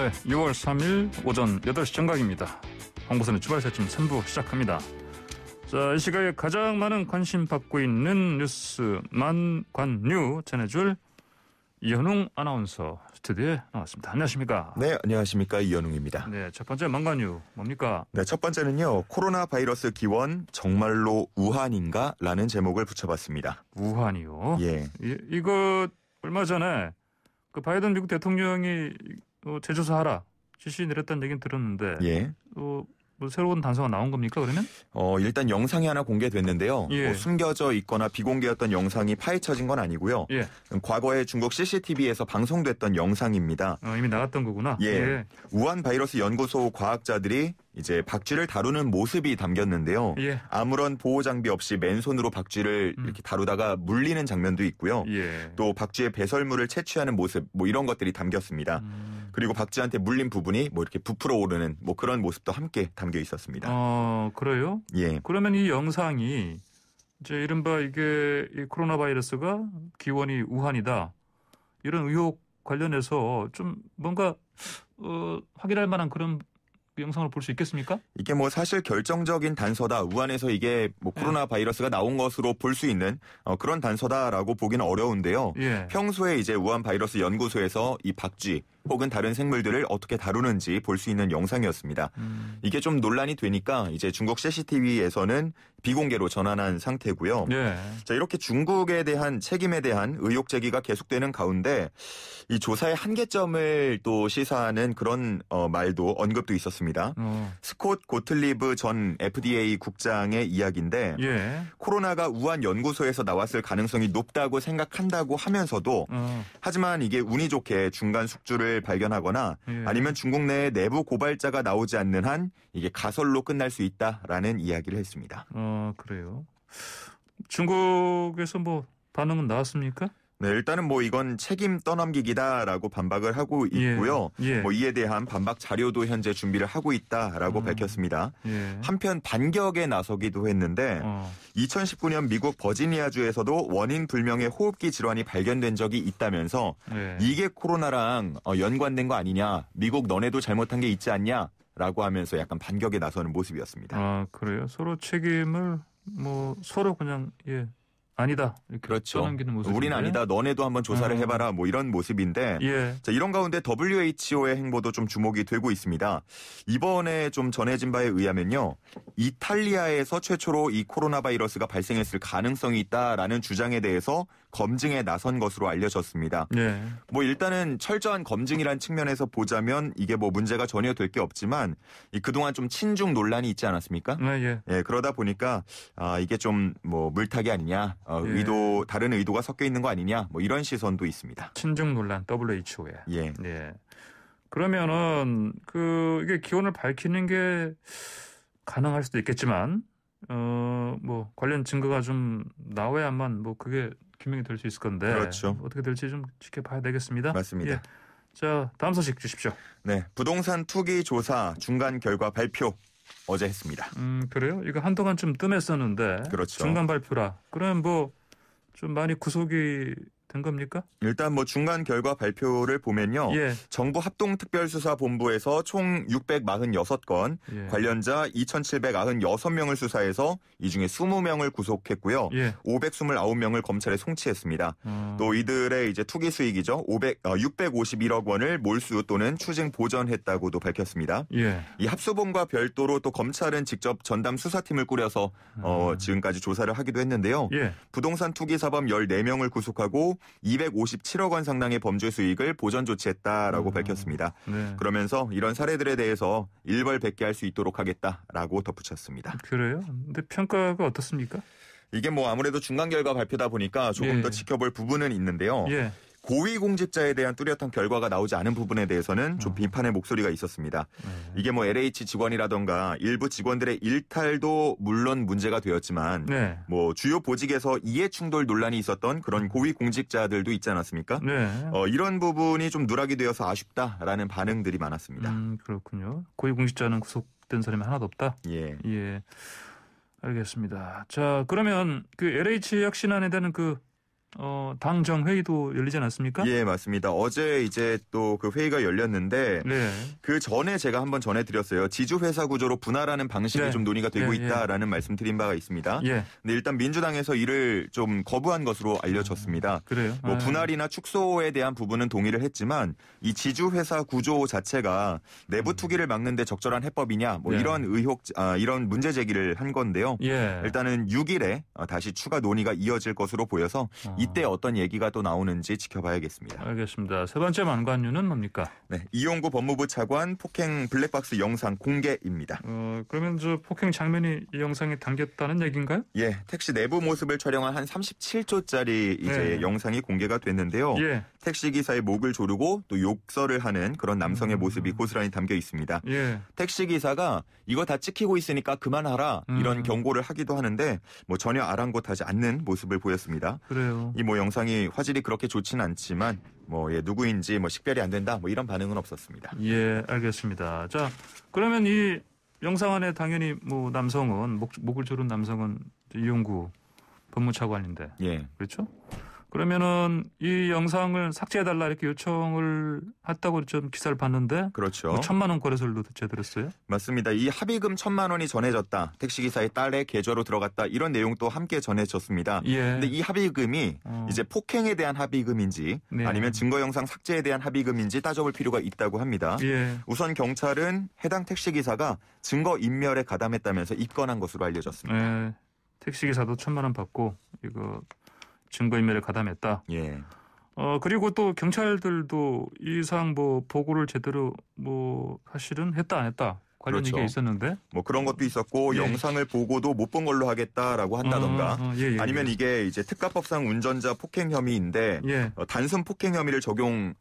네, 6월 3일 오전 8시 정각입니다. 홍보선의 주말새침 3부 시작합니다. 자, 이 시각에 가장 많은 관심 받고 있는 뉴스 만관뉴 전해줄 이현웅 아나운서 스튜디오에 나왔습니다. 안녕하십니까? 네, 안녕하십니까? 이현웅입니다. 네, 첫 번째 만관뉴 뭡니까? 네, 첫 번째는요. 코로나 바이러스 기원 정말로 우한인가? 라는 제목을 붙여봤습니다. 우한이요? 예. 이거 얼마 전에 그 바이든 미국 대통령이 재조사하라 지시 내렸다는 얘기는 들었는데 예. 뭐 새로운 단서가 나온 겁니까 그러면? 일단 영상이 하나 공개됐는데요. 예. 뭐 숨겨져 있거나 비공개였던 영상이 파헤쳐진 건 아니고요. 예. 과거에 중국 CCTV에서 방송됐던 영상입니다. 이미 나갔던 거구나. 예. 예. 우한 바이러스 연구소 과학자들이 이제 박쥐를 다루는 모습이 담겼는데요. 예. 아무런 보호 장비 없이 맨손으로 박쥐를 이렇게 다루다가 물리는 장면도 있고요. 예. 또 박쥐의 배설물을 채취하는 모습 뭐 이런 것들이 담겼습니다. 그리고 박쥐한테 물린 부분이 뭐 이렇게 부풀어 오르는 뭐 그런 모습도 함께 담겨 있었습니다. 그래요? 예. 그러면 이 영상이 이제 이른바 이게 이 코로나 바이러스가 기원이 우한이다. 이런 의혹 관련해서 좀 뭔가 확인할 만한 그런 영상을 볼 수 있겠습니까? 이게 뭐 사실 결정적인 단서다. 우한에서 이게 뭐 코로나 바이러스가 나온 것으로 볼 수 있는 그런 단서다라고 보기는 어려운데요. 예. 평소에 이제 우한 바이러스 연구소에서 이 박쥐 혹은 다른 생물들을 어떻게 다루는지 볼 수 있는 영상이었습니다. 이게 좀 논란이 되니까 이제 중국 CCTV에서는 비공개로 전환한 상태고요. 예. 자, 이렇게 중국에 대한 책임에 대한 의혹 제기가 계속되는 가운데 이 조사의 한계점을 또 시사하는 그런 말도 언급도 있었습니다. 스콧 고틀리브 전 FDA 국장의 이야기인데 예. 코로나가 우한 연구소에서 나왔을 가능성이 높다고 생각한다고 하면서도 하지만 이게 운이 좋게 중간 숙주를 발견하거나 예. 아니면 중국 내에 내부 고발자가 나오지 않는 한 이게 가설로 끝날 수 있다라는 이야기를 했습니다. 그래요. 중국에서 뭐 반응은 나왔습니까? 네, 일단은 뭐 이건 책임 떠넘기기다라고 반박을 하고 있고요. 예. 뭐 이에 대한 반박 자료도 현재 준비를 하고 있다라고 밝혔습니다. 예. 한편 반격에 나서기도 했는데 2019년 미국 버지니아주에서도 원인 불명의 호흡기 질환이 발견된 적이 있다면서 예. 이게 코로나랑 연관된 거 아니냐, 미국 너네도 잘못한 게 있지 않냐라고 하면서 약간 반격에 나서는 모습이었습니다. 그래요. 서로 책임을 뭐 서로 그냥 아니다 이렇게 그렇죠. 떠넘기는 모습인데. 우린 아니다. 너네도 한번 조사를 해봐라. 뭐 이런 모습인데 예. 자, 이런 가운데 WHO의 행보도 좀 주목이 되고 있습니다. 이번에 좀 전해진 바에 의하면요. 이탈리아에서 최초로 이 코로나 바이러스가 발생했을 가능성이 있다라는 주장에 대해서 검증에 나선 것으로 알려졌습니다. 예. 뭐 일단은 철저한 검증이란 측면에서 보자면 이게 뭐 문제가 전혀 될 게 없지만 그동안 좀 친중 논란이 있지 않았습니까? 예. 예, 그러다 보니까 이게 좀 뭐 물타기 아니냐, 다른 의도가 섞여 있는 거 아니냐, 뭐 이런 시선도 있습니다. 친중 논란 WHO에. 예. 예. 그러면은 이게 기원을 밝히는 게 가능할 수도 있겠지만 뭐 관련 증거가 좀 나와야만 뭐 그게 규명이 될 수 있을 건데. 그렇죠. 어떻게 될지 좀 지켜봐야 되겠습니다. 맞습니다. 예. 자, 다음 소식 주십시오. 네, 부동산 투기 조사 중간 결과 발표 어제 했습니다. 그래요? 이거 한동안 좀 뜸했었는데. 그렇죠. 중간 발표라. 그럼 뭐 좀 많이 구속이 된 겁니까? 일단 뭐 중간 결과 발표를 보면요. 예. 정부 합동특별수사본부에서 총 646건, 예. 관련자 2,796명을 수사해서 이 중에 20명을 구속했고요. 예. 529명을 검찰에 송치했습니다. 또 이들의 이제 투기 수익이죠. 651억 원을 몰수 또는 추징 보전했다고도 밝혔습니다. 예. 이 합수본과 별도로 또 검찰은 직접 전담 수사팀을 꾸려서 지금까지 조사를 하기도 했는데요. 예. 부동산 투기 사범 14명을 구속하고 257억 원 상당의 범죄 수익을 보전 조치했다라고 밝혔습니다. 네. 그러면서 이런 사례들에 대해서 일벌백계할 수 있도록 하겠다라고 덧붙였습니다. 그래요? 근데 평가가 어떻습니까? 이게 뭐 아무래도 중간 결과 발표다 보니까 조금 더 지켜볼 부분은 있는데요. 예. 고위공직자에 대한 뚜렷한 결과가 나오지 않은 부분에 대해서는 좀 비판의 목소리가 있었습니다. 이게 뭐 LH 직원이라던가 일부 직원들의 일탈도 물론 문제가 되었지만 네. 뭐 주요 보직에서 이해충돌 논란이 있었던 그런 고위공직자들도 있지 않았습니까? 네. 이런 부분이 좀 누락이 되어서 아쉽다라는 반응들이 많았습니다. 그렇군요. 고위공직자는 구속된 사람이 하나도 없다? 예. 예. 알겠습니다. 자, 그러면 그 LH 혁신안에 대한 당정 회의도 열리지 않았습니까? 예, 맞습니다. 어제 이제 또 그 회의가 열렸는데 네. 그 전에 제가 한번 전해드렸어요. 지주 회사 구조로 분할하는 방식이 네. 좀 논의가 되고 예, 있다라는 말씀드린 바가 있습니다. 예. 근데 일단 민주당에서 이를 좀 거부한 것으로 알려졌습니다. 그래요? 뭐 분할이나 축소에 대한 부분은 동의를 했지만 이 지주 회사 구조 자체가 내부 투기를 막는 데 적절한 해법이냐 뭐 네. 이런 이런 문제 제기를 한 건데요. 예. 일단은 6일에 다시 추가 논의가 이어질 것으로 보여서 이때 어떤 얘기가 또 나오는지 지켜봐야겠습니다. 알겠습니다. 세 번째 만관유는 뭡니까? 네, 이용구 법무부 차관 폭행 블랙박스 영상 공개입니다. 그러면 저 폭행 장면이 이 영상에 담겼다는 얘기인가요? 예, 택시 내부 모습을 촬영한 한 37초짜리 이제 네. 영상이 공개가 됐는데요. 예. 택시 기사의 목을 조르고 또 욕설을 하는 그런 남성의 모습이 고스란히 담겨 있습니다. 예. 택시 기사가 이거 다 찍히고 있으니까 그만하라 이런 경고를 하기도 하는데 뭐 전혀 아랑곳하지 않는 모습을 보였습니다. 그래요. 이 뭐 영상이 화질이 그렇게 좋지는 않지만 뭐 누구인지 뭐 식별이 안 된다 뭐 이런 반응은 없었습니다. 예, 알겠습니다. 자, 그러면 이 영상 안에 당연히 뭐 남성은 목을 조른 남성은 이용구 법무차관인데, 예. 그렇죠? 그러면은 이 영상을 삭제해달라 이렇게 요청을 했다고 좀 기사를 봤는데, 그렇죠. 뭐 1,000만 원 거래설도 제들었어요? 맞습니다. 이 합의금 1,000만 원이 전해졌다. 택시기사의 딸의 계좌로 들어갔다. 이런 내용도 함께 전해졌습니다. 예. 근데 이 합의금이 이제 폭행에 대한 합의금인지 네. 아니면 증거영상 삭제에 대한 합의금인지 따져볼 필요가 있다고 합니다. 예. 우선 경찰은 해당 택시기사가 증거인멸에 가담했다면서 입건한 것으로 알려졌습니다. 예. 택시기사도 1,000만 원 받고 이거 증거인멸에 가담했다. 예. 그리고 또 경찰들도 이 사항 뭐 보고를 제대로 뭐 사실은 했다 안 했다 관련 그렇죠. 얘기가 있었는데. 뭐 그런 것도 있었고 예. 영상을 보고도 못 본 걸로 하겠다라고 한다던가 예. 아니면 이게 이제 특가법상 운전자 폭행 혐의인데 예. 단순 폭행 혐의를 적용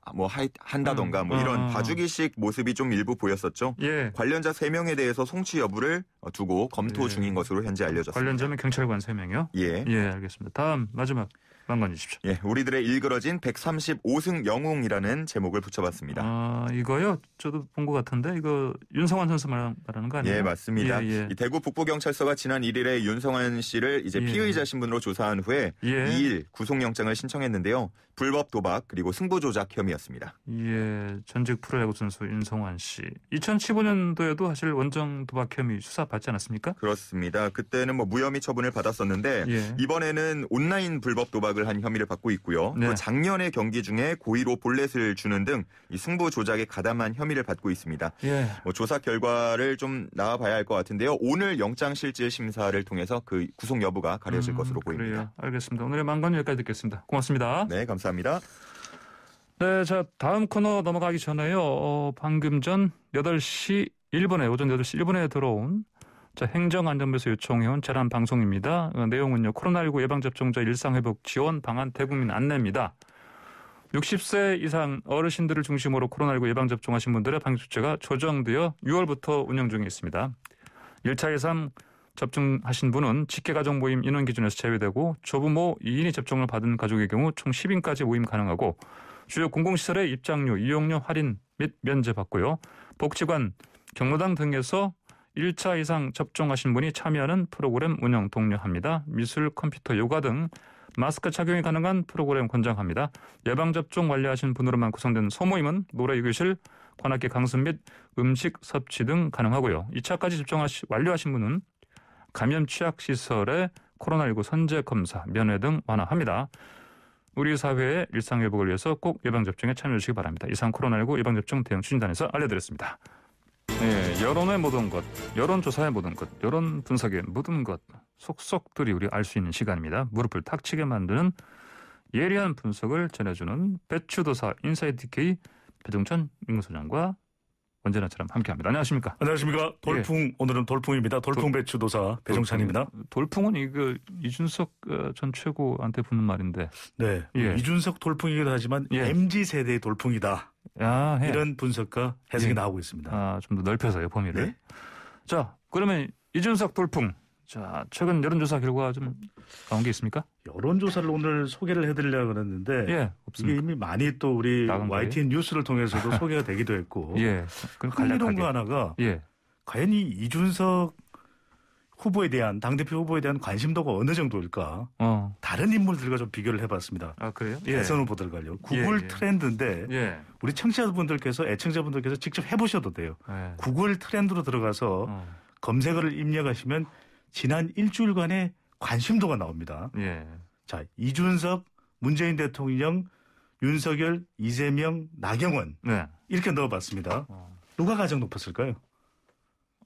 한다던가 뭐 이런 봐주기식 모습이 좀 일부 보였었죠. 예. 관련자 3명에 대해서 송치 여부를 두고 검토 예. 중인 것으로 현재 알려졌습니다. 관련자는 경찰관 3명이요? 예. 예, 알겠습니다. 다음 마지막 만관 주십시오. 예, 우리들의 일그러진 135승 영웅이라는 제목을 붙여봤습니다. 이거요? 저도 본 것 같은데 이거 윤성환 선수 말하는 거 아니에요? 예, 맞습니다. 예. 이 대구 북부경찰서가 지난 1일에 윤성환 씨를 이제 예. 피의자 신분으로 조사한 후에 예. 2일 구속영장을 신청했는데요. 불법 도박 그리고 승부 조작 혐의였습니다. 예, 전직 프로야구 선수 윤성환 씨. 2015년도에도 사실 원정 도박 혐의 수사 받지 않았습니까? 그렇습니다. 그때는 뭐 무혐의 처분을 받았었는데 예. 이번에는 온라인 불법 도박을 한 혐의를 받고 있고요. 네. 또 작년에 경기 중에 고의로 볼넷을 주는 등 이 승부 조작에 가담한 혐의를 받고 있습니다. 예. 뭐 조사 결과를 좀 나와봐야 할 것 같은데요. 오늘 영장실질 심사를 통해서 그 구속 여부가 가려질 것으로 보입니다. 그래요. 알겠습니다. 오늘의 만관 여기까지 듣겠습니다. 고맙습니다. 네, 감사합니다. 네, 자 다음 코너 넘어가기 전에요. 방금 전 8시 1분에 오전 8시 1분에 들어온 행정안전부에서 요청해온 재난 방송입니다. 내용은요. 코로나19 예방접종자 일상회복 지원 방안 대국민 안내입니다. 60세 이상 어르신들을 중심으로 코로나19 예방접종하신 분들의 방역수칙가 조정되어 6월부터 운영 중에 있습니다. 1차 이상 접종하신 분은 직계가족 모임 인원 기준에서 제외되고 조부모 2인이 접종을 받은 가족의 경우 총 10인까지 모임 가능하고 주요 공공시설의 입장료, 이용료 할인 및 면제받고요. 복지관, 경로당 등에서 1차 이상 접종하신 분이 참여하는 프로그램 운영 독려합니다. 미술, 컴퓨터, 요가 등 마스크 착용이 가능한 프로그램 권장합니다. 예방접종 완료하신 분으로만 구성된 소모임은 노래, 유교실, 관악기 강습 및 음식 섭취 등 가능하고요. 2차까지 접종 완료하신 분은 감염 취약시설의 코로나19 선제 검사, 면회 등 완화합니다. 우리 사회의 일상회복을 위해서 꼭 예방접종에 참여해 주시기 바랍니다. 이상 코로나19 예방접종 대응 추진단에서 알려드렸습니다. 네, 여론의 모든 것, 여론조사의 모든 것, 여론 분석의 모든 것 속속들이 우리 알 수 있는 시간입니다. 무릎을 탁 치게 만드는 예리한 분석을 전해주는 배추도사 인사이드 DK 배종찬 민구소장과 언제나처럼 함께합니다. 안녕하십니까? 안녕하십니까? 돌풍 오늘은 돌풍입니다. 돌풍 배추도사 배종찬입니다. 돌풍은 이거 이준석 전 최고한테 붙는 말인데. 네, 예. 이준석 돌풍이기도 하지만 예. MZ 세대의 돌풍이다. 이런 분석과 해석이 나오고 있습니다. 좀 더 넓혀서요 범위를. 네? 자, 그러면 이준석 돌풍. 자, 최근 여론조사 결과 좀 나온 게 있습니까? 여론조사를 오늘 소개를 해드리려고 그랬는데 예, 이게 없습니다. 이미 많이 또 우리 나간 거예요? YTN 뉴스를 통해서도 소개가 되기도 했고 예, 흥미로운 거 하나가 예, 과연 이 이준석 후보에 대한 당대표 후보에 대한 관심도가 어느 정도일까? 다른 인물들과 좀 비교를 해봤습니다. 아 그래요? 대선 후보들과요. 구글 트렌드인데 우리 청취자분들께서 애청자분들께서 직접 해보셔도 돼요. 구글 트렌드로 들어가서 검색어를 입력하시면 지난 일주일간의 관심도가 나옵니다. 자, 이준석, 문재인 대통령, 윤석열, 이재명, 나경원 이렇게 넣어봤습니다. 누가 가장 높았을까요?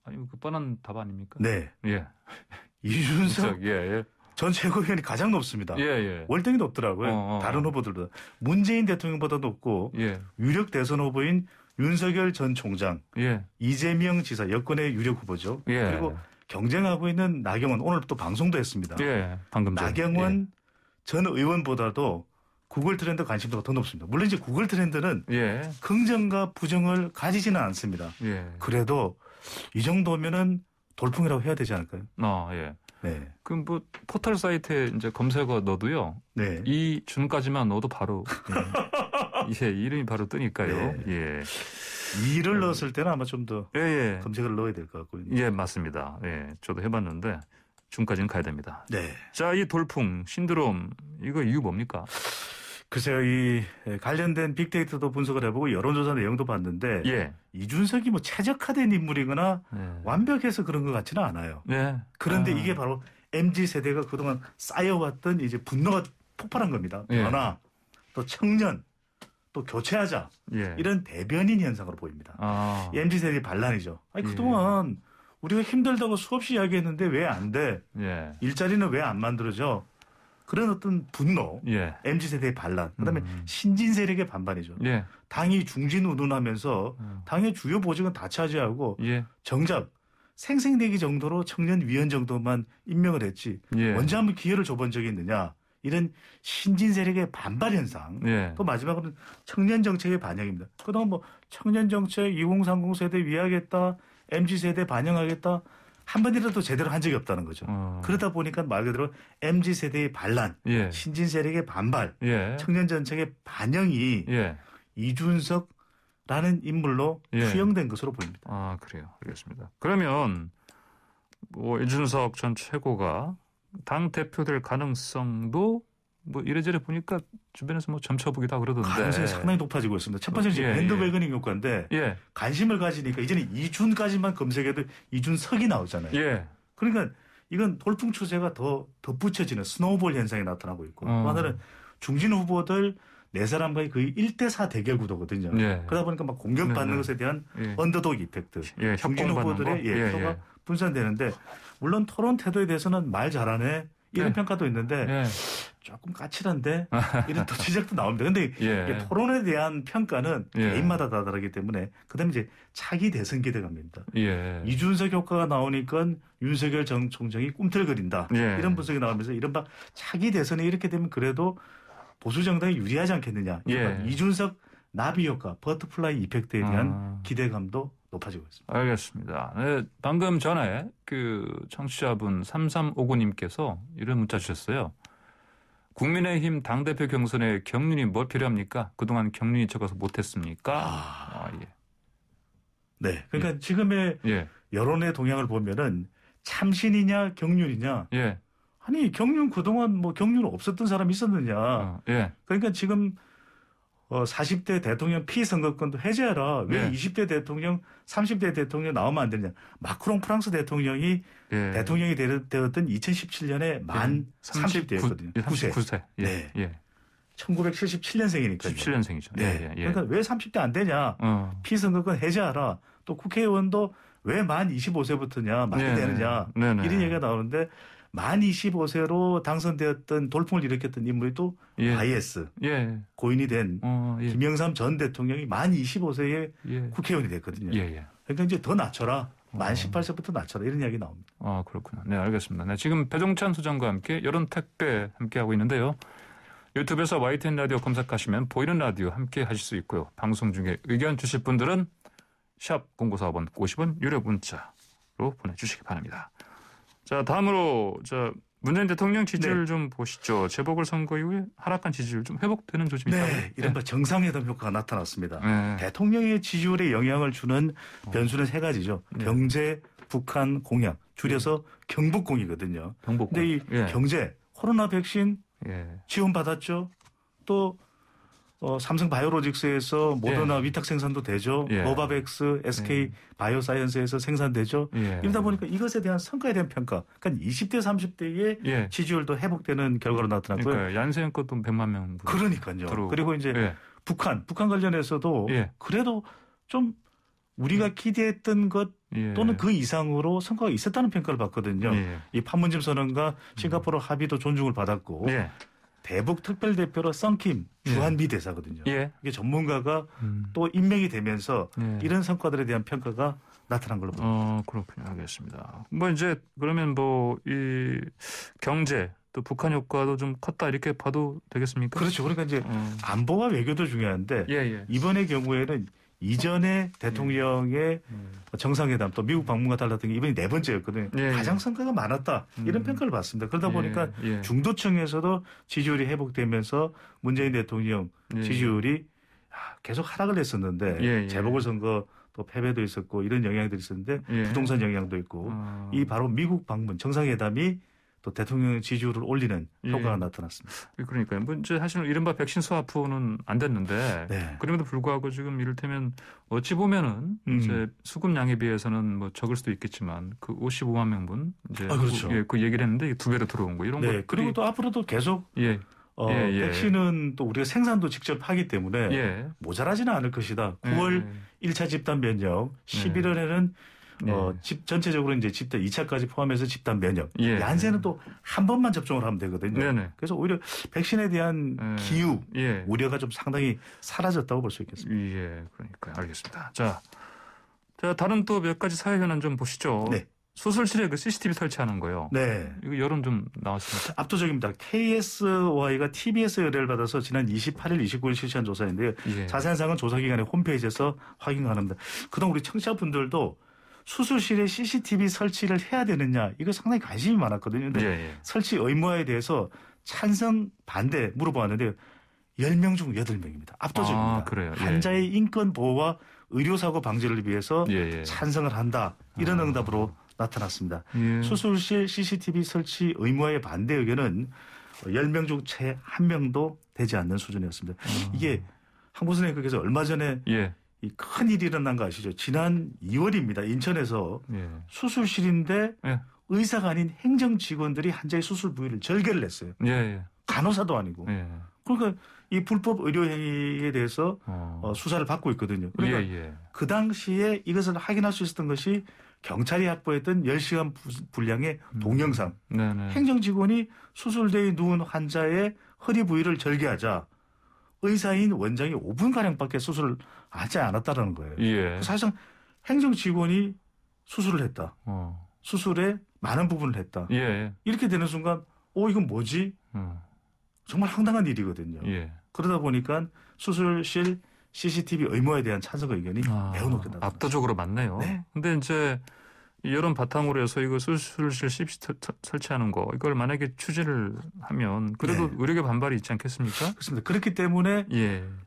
아니 그 뻔한 답 아닙니까? 네. 이준석 전 최고위원이 가장 높습니다. 월등히 높더라고요. 다른 후보들보다. 문재인 대통령보다 높고 유력 대선 후보인 윤석열 전 총장, 이재명 지사 여권의 유력 후보죠. 그리고 경쟁하고 있는 나경원 오늘 또 방송도 했습니다. 방금 나경원 전 의원보다도 구글 트렌드 관심도가 더 높습니다. 물론 이제 구글 트렌드는 긍정과 부정을 가지지는 않습니다. 그래도 이 정도면은 돌풍이라고 해야 되지 않을까요? 네. 그럼 뭐 포털 사이트에 이제 검색어 넣어도요. 이 준까지만 넣어도 바로 이름이 바로 뜨니까요. 이를 넣었을 때는 아마 좀 더 검색어를 넣어야 될 것 같고요. 맞습니다. 저도 해봤는데 준까지는 가야 됩니다. 네. 자, 이 돌풍 신드롬 이거 이유 뭡니까? 글쎄요, 이 관련된 빅데이터도 분석을 해보고 여론조사 내용도 봤는데 이준석이 뭐 최적화된 인물이거나 완벽해서 그런 것 같지는 않아요. 그런데 이게 바로 MZ 세대가 그동안 쌓여왔던 이제 분노가 폭발한 겁니다. 변화, 또 청년, 또 교체하자 이런 대변인 현상으로 보입니다. 이 MZ 세대의 반란이죠. 아니 그동안 우리가 힘들다고 수없이 이야기했는데 왜 안 돼? 일자리는 왜 안 만들어져? 그런 어떤 분노, MZ 세대의 반란, 그다음에 신진 세력의 반반이죠. 당이 중진운운하면서 당의 주요 보직은 다 차지하고 정작 생색내기 정도로 청년 위원 정도만 임명을 했지 언제 한번 기회를 줘본 적이 있느냐. 이런 신진 세력의 반발 현상. 또 마지막으로는 청년 정책의 반영입니다. 그동안 뭐 청년 정책 2030 세대 위하겠다, MZ 세대 반영하겠다. 한 번이라도 제대로 한 적이 없다는 거죠. 그러다 보니까 말 그대로 MZ 세대의 반란, 신진 세력의 반발, 청년 정책의 반영이 이준석라는 인물로 투영된 것으로 보입니다. 아 그래요. 알겠습니다. 그러면 뭐 이준석 전 최고가 당 대표 될 가능성도 뭐 이래저래 보니까 주변에서 뭐 점쳐보기도 하고 그러던데. 가능성이 상당히 높아지고 있습니다. 첫 번째는 지금 밴드웨거닝 효과인데 관심을 가지니까 이제는 이준까지만 검색해도 이준석이 나오잖아요. 그러니까 이건 돌풍 추세가 더 덧붙여지는 스노우볼 현상이 나타나고 있고 또 하나는 중진 후보들 네 사람과의 거의 1대4 대결 구도거든요. 그러다 보니까 막 공격받는 것에 대한 언더독 이펙트. 중진 후보들의 표가 분산되는데 물론 토론 태도에 대해서는 말 잘하네. 이런 평가도 있는데 조금 까칠한데 이런 또 지적도 나옵니다. 그런데 토론에 대한 평가는 개인마다 다 다르기 때문에 그다음에 이제 차기 대선 기대감입니다. 이준석 효과가 나오니까 윤석열 전 총장이 꿈틀거린다. 이런 분석이 나오면서 이른바 차기 대선이 이렇게 되면 그래도 보수 정당이 유리하지 않겠느냐. 이준석 나비 효과, 버터플라이 이펙트에 대한 기대감도 높아지고 있습니다. 알겠습니다. 방금 전에 그 청취자분 3359님께서 이런 문자 주셨어요. 국민의힘 당대표 경선에 경륜이 뭐 필요합니까? 그동안 경륜이 적어서 못했습니까? 네. 그러니까 지금의 여론의 동향을 보면은 참신이냐 경륜이냐. 아니 경륜 그동안 뭐 경륜 없었던 사람이 있었느냐. 그러니까 지금 40대 대통령 피선거권도 해제하라. 왜 20대 대통령, 30대 대통령 나오면 안 되느냐. 마크롱 프랑스 대통령이 대통령이 되었던 2017년에 만 30대였거든요. 39세. 1977년생이니까요. 17년생이죠. 그러니까 왜 30대 안 되냐. 피선거권 해제하라. 또 국회의원도 왜 만 25세부터냐. 말이 되느냐. 이런 얘기가 나오는데 만 25세로 당선되었던 돌풍을 일으켰던 인물이 또 IS 고인이 된 김영삼 전 대통령이 만 25세에 국회의원이 됐거든요. 그러니까 이제 더 낮춰라. 만 18세부터 낮춰라. 이런 이야기 나옵니다. 그렇구나. 네, 알겠습니다. 네, 지금 배종찬 소장과 함께 여론 택배 함께하고 있는데요. 유튜브에서 YTN 라디오 검색하시면 보이는 라디오 함께 하실 수 있고요. 방송 중에 의견 주실 분들은 샵 0945번 50원 유료 문자로 보내주시기 바랍니다. 자, 다음으로 문재인 대통령 지지율 좀 보시죠. 재보궐선거 이후에 하락한 지지율 좀 회복되는 조짐이 있다고요? 이른바 정상회담 효과가 나타났습니다. 대통령의 지지율에 영향을 주는 변수는 세 가지죠. 경제, 북한 공약, 줄여서 경북공이거든요. 경북공. 근데 이 경제, 코로나 백신 지원받았죠. 또 삼성 바이오로직스에서 모더나 위탁 생산도 되죠. 노바백스, SK 바이오사이언스에서 생산되죠. 이러다 보니까 이것에 대한 성과에 대한 평가. 그러니까 20대, 30대의 지지율도 회복되는 결과로 나타났고요. 그러니까 얀센 것도 100만 명. 그러니까요. 들어오고. 그리고 이제 북한 관련해서도 그래도 좀 우리가 기대했던 것 또는 그 이상으로 성과가 있었다는 평가를 받거든요. 이 판문점 선언과 싱가포르 합의도 존중을 받았고 대북 특별대표로 썬킴 주한미 대사거든요. 이게 전문가가 또 임명이 되면서 이런 성과들에 대한 평가가 나타난 걸로 보입니다. 그렇군요. 알겠습니다. 뭐 이제 그러면 뭐 이 경제 또 북한 효과도 좀 컸다 이렇게 봐도 되겠습니까? 그렇죠. 그러니까 이제 안보와 외교도 중요한데 이번의 경우에는 이전에 대통령의 정상회담 또 미국 방문과 달랐던 게 이번이 4번째였거든요. 가장 성과가 많았다. 이런 평가를 받습니다. 그러다 보니까 중도층에서도 지지율이 회복되면서 문재인 대통령 지지율이 계속 하락을 했었는데 재보궐선거 또 패배도 있었고 이런 영향들이 있었는데 부동산 영향도 있고 이 바로 미국 방문 정상회담이 또 대통령 지지율을 올리는 효과가 나타났습니다. 그러니까요. 뭐 이제 사실은 이른바 백신 스와프는 안 됐는데 그럼에도 불구하고 지금 이를테면 어찌 보면은 이제 수급량에 비해서는 뭐 적을 수도 있겠지만 그 55만 명분 이제 그렇죠. 그 얘기를 했는데 2배로 들어온 거 이런 거. 그리고 또 앞으로도 계속 백신은 또 우리가 생산도 직접 하기 때문에 모자라지는 않을 것이다. 9월 1차 집단 면역, 11월에는 전체적으로 이제 집단 2차까지 포함해서 집단 면역. 얀센은 또 한 번만 접종을 하면 되거든요. 그래서 오히려 백신에 대한 기우, 우려가 좀 상당히 사라졌다고 볼 수 있겠습니다. 그러니까요. 알겠습니다. 자, 다른 또 몇 가지 사회 현안 좀 보시죠. 수술실에 그 CCTV 설치하는 거요. 이거 여론 좀 나왔습니까? 압도적입니다. KSY가 TBS 의뢰를 받아서 지난 28일, 29일 실시한 조사인데요. 자세한 사항은 조사기관의 홈페이지에서 확인 가능합니다. 그동안 우리 청취자분들도 수술실에 CCTV 설치를 해야 되느냐 이거 상당히 관심이 많았거든요. 근데 설치 의무화에 대해서 찬성 반대 물어보았는데요. 10명 중 8명입니다. 압도적입니다. 그래요? 환자의 인권 보호와 의료사고 방지를 위해서 찬성을 한다. 이런 응답으로 나타났습니다. 수술실 CCTV 설치 의무화의 반대 의견은 10명 중 채 1명도 되지 않는 수준이었습니다. 이게 한국선생님께서 얼마 전에 이 큰 일이 일어난 거 아시죠? 지난 2월입니다. 인천에서 수술실인데 의사가 아닌 행정 직원들이 환자의 수술 부위를 절개를 했어요. 간호사도 아니고. 그러니까 이 불법 의료 행위에 대해서 수사를 받고 있거든요. 그러니까 그 당시에 이것을 확인할 수 있었던 것이 경찰이 확보했던 10시간 분량의 동영상. 행정 직원이 수술대에 누운 환자의 허리 부위를 절개하자 의사인 원장이 5분가량밖에 수술을 하지 않았다는 거예요. 사실상 행정 직원이 수술을 했다. 수술에 많은 부분을 했다. 이렇게 되는 순간 이건 뭐지? 정말 황당한 일이거든요. 그러다 보니까 수술실 CCTV 의무화에 대한 찬성 의견이 매우 높게 나왔습니다. 압도적으로 많네요. 근데 이제 여론 바탕으로 해서 이거 수술실 CCTV 설치하는 거 이걸 만약에 추진을 하면 그래도 의료계 반발이 있지 않겠습니까? 그렇습니다. 그렇기 때문에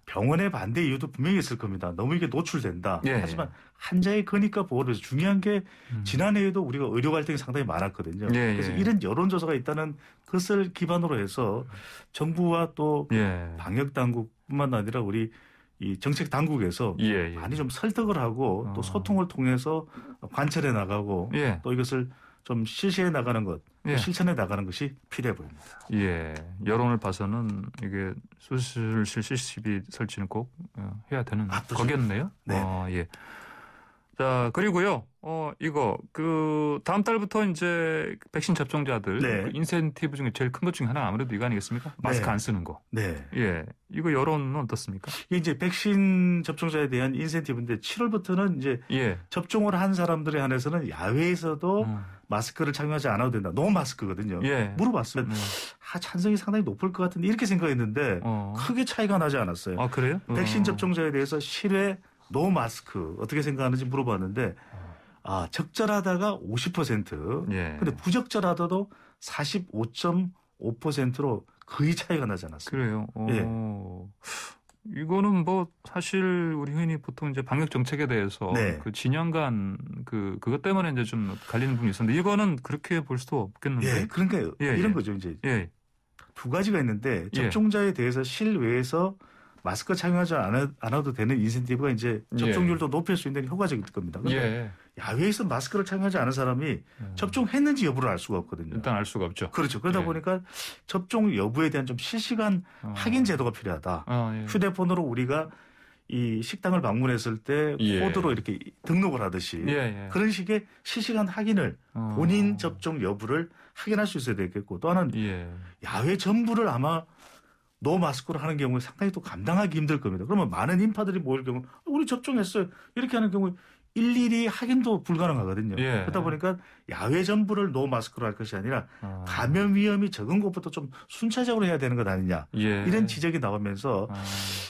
병원의 반대 이유도 분명히 있을 겁니다. 너무 이게 노출된다. 하지만 환자의 권익과 보호를 위해서 중요한 게 지난해에도 우리가 의료 갈등이 상당히 많았거든요. 그래서 이런 여론조사가 있다는 것을 기반으로 해서 정부와 또 방역당국뿐만 아니라 우리 이 정책 당국에서 많이 좀 설득을 하고 또 소통을 통해서 관찰해 나가고 또 이것을 좀 실시해 나가는 것, 실천해 나가는 것이 필요해 보입니다. 여론을 봐서는 이게 수술실 CCTV 설치는 꼭 해야 되는 거겠네요. 자, 그리고요, 이거, 다음 달부터 이제 백신 접종자들, 그 인센티브 중에 제일 큰 것 중에 하나가 아무래도 이거 아니겠습니까? 마스크 안 쓰는 거. 이거 여론은 어떻습니까? 이게 이제 백신 접종자에 대한 인센티브인데 7월부터는 이제 접종을 한 사람들에 한해서는 야외에서도 마스크를 착용하지 않아도 된다. 노 마스크거든요. 물어봤으면 찬성이 상당히 높을 것 같은데 이렇게 생각했는데 크게 차이가 나지 않았어요. 아, 그래요? 백신 접종자에 대해서 실외 노 마스크 어떻게 생각하는지 물어봤는데 적절하다가 50%, 근데 부적절하다도 45.5%로 거의 차이가 나지 않았어요. 그래요. 이거는 뭐 사실 우리 흔히 보통 이제 방역 정책에 대해서 네. 그 진영 간 그것 때문에 이제 좀 갈리는 부분이 있었는데 이거는 그렇게 볼 수도 없겠는데. 예, 그러니까 이런 거죠. 이제 두 가지가 있는데 접종자에 대해서 실외에서 마스크 착용하지 않아도 되는 인센티브가 이제 접종률도 높일 수 있는 효과적일 겁니다. 그런데 야외에서 마스크를 착용하지 않은 사람이 접종했는지 여부를 알 수가 없거든요. 일단 알 수가 없죠. 그렇죠. 그러다 보니까 접종 여부에 대한 좀 실시간 확인 제도가 필요하다. 휴대폰으로 우리가 이 식당을 방문했을 때 코드로 이렇게 등록을 하듯이 그런 식의 실시간 확인을 본인 접종 여부를 확인할 수 있어야 되겠고 또 하나는 야외 전부를 아마 노 마스크로 하는 경우에 상당히 또 감당하기 힘들 겁니다. 그러면 많은 인파들이 모일 경우 우리 접종했어요. 이렇게 하는 경우에 일일이 확인도 불가능하거든요. 그러다 보니까 야외 전부를 노 마스크로 할 것이 아니라 감염 위험이 적은 곳부터 좀 순차적으로 해야 되는 것 아니냐. 이런 지적이 나오면서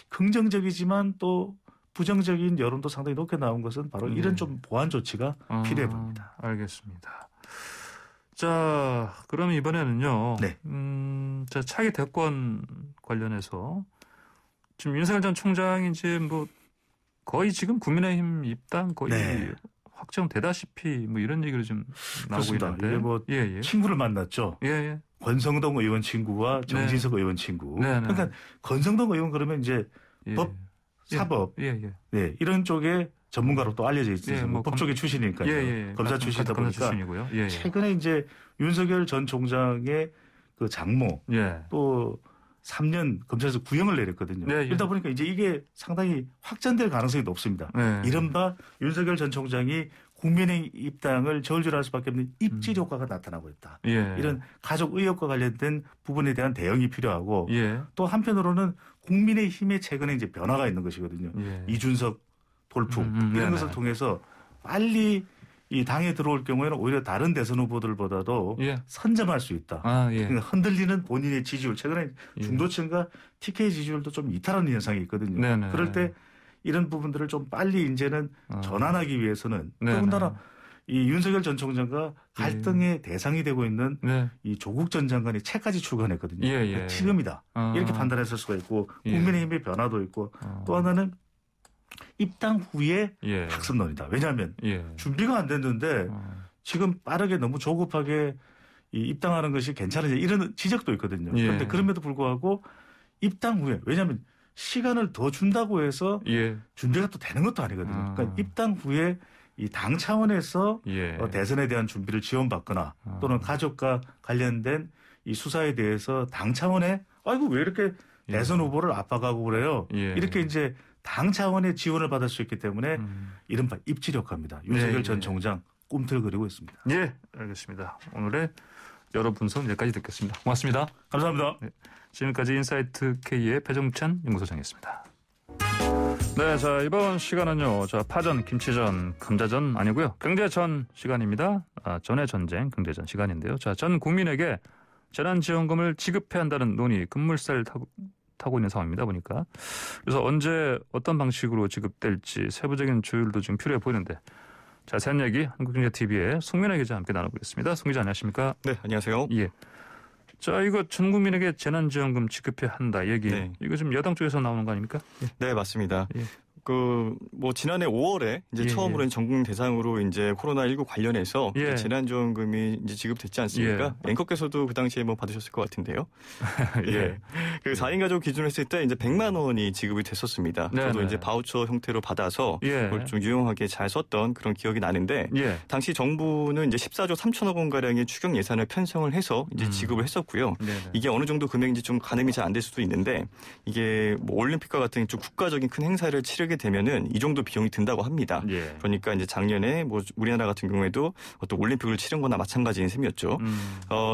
긍정적이지만 또 부정적인 여론도 상당히 높게 나온 것은 바로 이런 좀 보완 조치가 필요해 보입니다. 알겠습니다. 자, 그럼 이번에는요. 자, 차기 대권 관련해서 지금 윤석열 전 총장이 이제 뭐 거의 지금 국민의힘 입당 거의 확정되다시피 뭐 이런 얘기를 좀 나오고 있는데. 이게 뭐 친구를 만났죠. 권성동 의원 친구와 정진석 의원 친구. 그러니까 권성동 의원 그러면 이제 법, 사법, 이런 쪽에 전문가로 또 알려져 있어요. 뭐 법조계 출신이니까요. 검사 출신이다 보니까 최근에 이제 윤석열 전 총장의 그 장모 또 3년 검찰에서 구형을 내렸거든요. 그러다 보니까 이제 이게 상당히 확전될 가능성이 높습니다. 이른바 윤석열 전 총장이 국민의 입당을 저울질할 수밖에 없는 입질 효과가 나타나고 있다. 이런 가족 의혹과 관련된 부분에 대한 대응이 필요하고 또 한편으로는 국민의힘의 최근에 이제 변화가 있는 것이거든요. 이준석 돌풍 이런 것을 통해서 빨리 이 당에 들어올 경우에는 오히려 다른 대선 후보들보다도 선점할 수 있다. 그러니까 흔들리는 본인의 지지율. 최근에 중도층과 TK 지지율도 좀 이탈하는 현상이 있거든요. 그럴 때 이런 부분들을 좀 빨리 이제는 전환하기 위해서는 더군다나 이 윤석열 전 총장과 갈등의 대상이 되고 있는 이 조국 전 장관이 채까지 출간했거든요. 그러니까 지금이다. 이렇게 판단했을 수가 있고 국민의힘의 변화도 있고 또 하나는 입당 후에 학습론이다. 왜냐하면 준비가 안 됐는데 지금 빠르게 너무 조급하게 입당하는 것이 괜찮으냐 이런 지적도 있거든요. 그런데 그럼에도 불구하고 입당 후에 왜냐하면 시간을 더 준다고 해서 준비가 또 되는 것도 아니거든요. 그러니까 입당 후에 이 당 차원에서 대선에 대한 준비를 지원받거나 또는 가족과 관련된 이 수사에 대해서 당 차원에 아이고 왜 이렇게 대선 후보를 압박하고 그래요. 이렇게 이제 당 차원의 지원을 받을 수 있기 때문에 이른바 입질 효과입니다. 윤석열 전 총장 꿈틀거리고 있습니다. 알겠습니다. 오늘의 여러 분석 여기까지 듣겠습니다. 고맙습니다. 감사합니다. 지금까지 인사이트 K의 배정찬 연구소장이었습니다. 자, 이번 시간은요. 파전, 김치전, 감자전 아니고요. 경제전 시간입니다. 전의 전쟁, 경제전 시간인데요. 전 국민에게 재난지원금을 지급해야 한다는 논의, 급물살 타고 있는 상황입니다. 보니까. 그래서 언제 어떤 방식으로 지급될지 세부적인 조율도 좀 필요해 보이는데 자세한 얘기 한국경제TV의 송민아 기자와 함께 나눠보겠습니다. 송 기자 안녕하십니까? 네, 안녕하세요. 자, 이거 전 국민에게 재난지원금 지급해야 한다 얘기. 이거 지금 여당 쪽에서 나오는 거 아닙니까? 네, 맞습니다. 지난해 5월에 이제 처음으로 전국민 대상으로 이제 코로나19 관련해서 재난지원금이 이제 지급됐지 않습니까? 앵커께서도 그 당시에 받으셨을 것 같은데요. 그 4인 가족 기준으로 했을 때 이제 100만 원이 지급이 됐었습니다. 저도 이제 바우처 형태로 받아서 그걸 좀 유용하게 잘 썼던 그런 기억이 나는데 당시 정부는 이제 14조 3천억 원 가량의 추경 예산을 편성을 해서 이제 지급을 했었고요. 이게 어느 정도 금액인지 좀 가늠이 잘 안 될 수도 있는데 이게 올림픽과 같은 좀 국가적인 큰 행사를 치르게 되면은 이 정도 비용이 든다고 합니다. 그러니까 이제 작년에 우리나라 같은 경우에도 어떤 올림픽을 치른 거나 마찬가지인 셈이었죠.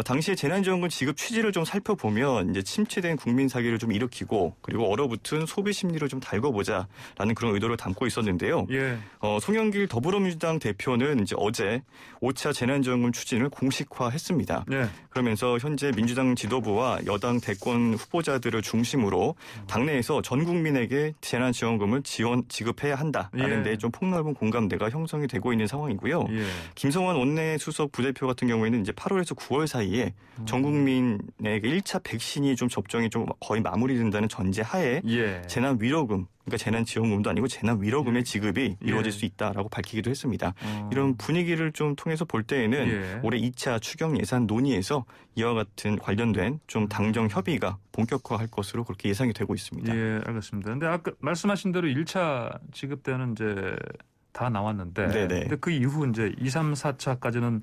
당시에 재난지원금 지급 취지를 좀 살펴보면 이제 침체된 국민 사기를 좀 일으키고 그리고 얼어붙은 소비 심리를 좀 달궈보자라는 그런 의도를 담고 있었는데요. 송영길 더불어민주당 대표는 이제 어제 5차 재난지원금 추진을 공식화했습니다. 그러면서 현재 민주당 지도부와 여당 대권 후보자들을 중심으로 당내에서 전 국민에게 재난지원금을 지원 지급해야 한다라는 데 좀 폭넓은 공감대가 형성이 되고 있는 상황이고요. 김성환 원내수석 부대표 같은 경우에는 이제 8월에서 9월 사이에 전 국민에게 1차 백신이 좀 접종이 좀 거의 마무리된다는 전제하에 재난 위로금, 그러니까 재난지원금도 아니고 재난위로금의 지급이 이루어질 수 있다라고 밝히기도 했습니다. 이런 분위기를 좀 통해서 볼 때에는 올해 2차 추경 예산 논의에서 이와 같은 관련된 좀 당정 협의가 본격화할 것으로 그렇게 예상이 되고 있습니다. 예, 알겠습니다. 근데 아까 말씀하신 대로 1차 지급 때는 이제 다 나왔는데 근데 그 이후 이제 2, 3, 4차까지는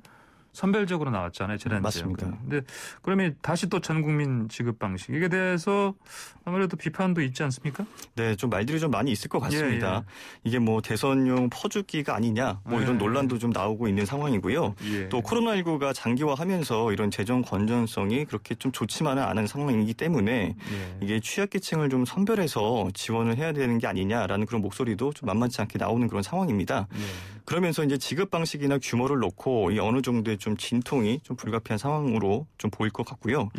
선별적으로 나왔잖아요. 재난지원금. 맞습니다. 근데 그러면 다시 또 전 국민 지급 방식 이게 대해서 아무래도 비판도 있지 않습니까? 네, 좀 말들이 좀 많이 있을 것 같습니다. 이게 뭐 대선용 퍼주기가 아니냐 뭐 이런 논란도 좀 나오고 있는 상황이고요. 또 코로나19가 장기화하면서 이런 재정 건전성이 그렇게 좀 좋지만은 않은 상황이기 때문에 이게 취약계층을 좀 선별해서 지원을 해야 되는 게 아니냐라는 그런 목소리도 좀 만만치 않게 나오는 그런 상황입니다. 그러면서 이제 지급 방식이나 규모를 놓고 이 어느 정도의 좀 진통이 좀 불가피한 상황으로 좀 보일 것 같고요.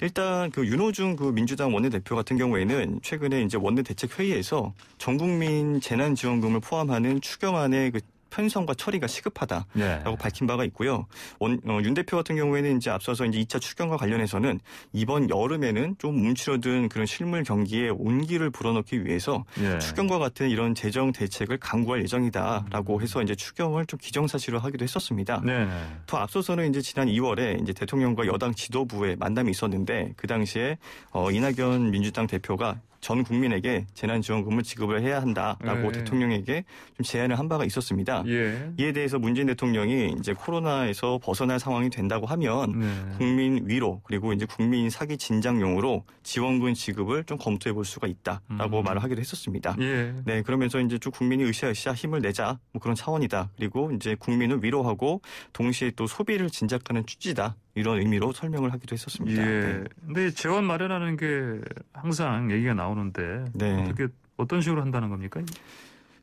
일단 그 윤호중 그 민주당 원내대표 같은 경우에는 최근에 이제 원내대책회의에서 전국민 재난지원금을 포함하는 추경안의 그 편성과 처리가 시급하다라고 밝힌 바가 있고요. 윤 대표 같은 경우에는 이제 앞서서 이제 2차 추경과 관련해서는 이번 여름에는 좀 움츠러든 그런 실물 경기에 온기를 불어넣기 위해서 추경과 같은 이런 재정 대책을 강구할 예정이다라고 해서 이제 추경을 좀 기정사실화 하기도 했었습니다. 더 앞서서는 이제 지난 2월에 이제 대통령과 여당 지도부의 만남이 있었는데 그 당시에 이낙연 민주당 대표가 전 국민에게 재난지원금을 지급을 해야 한다라고 대통령에게 좀 제안을 한 바가 있었습니다. 이에 대해서 문재인 대통령이 이제 코로나에서 벗어날 상황이 된다고 하면 국민 위로 그리고 이제 국민 사기 진작용으로 지원금 지급을 좀 검토해 볼 수가 있다라고 말을 하기도 했었습니다. 네, 그러면서 이제 쭉 국민이 으쌰으쌰 힘을 내자 뭐 그런 차원이다. 그리고 이제 국민을 위로하고 동시에 또 소비를 진작하는 취지다. 이런 의미로 설명을 하기도 했었습니다. 근데 재원 마련하는 게 항상 얘기가 나오는데 어떻게 어떤 식으로 한다는 겁니까?